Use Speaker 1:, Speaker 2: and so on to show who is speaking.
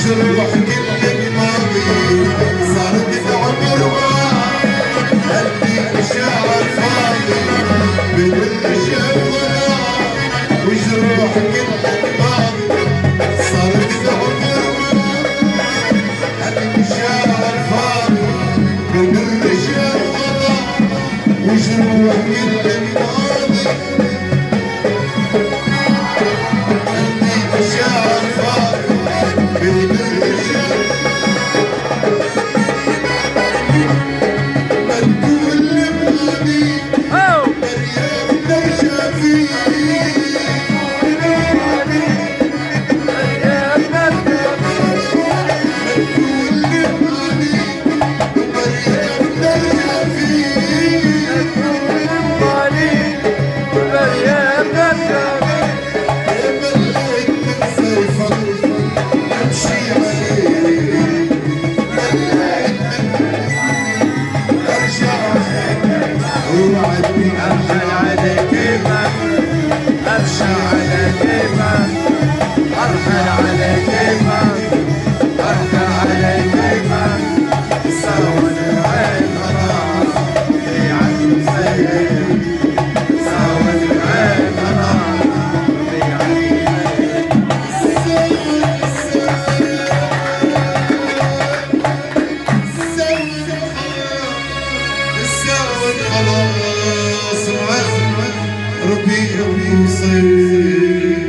Speaker 1: وجروح كل الماضي صارت عمر قلبي مشاعر فاضي بالمشاعر وجروح كل الماضي صارت عمر قلبي مشاعر فاضي بالمشاعر وجروح كل الماضي قلبي مشاعر فاضي بالمشاعر خلاص ربي يصير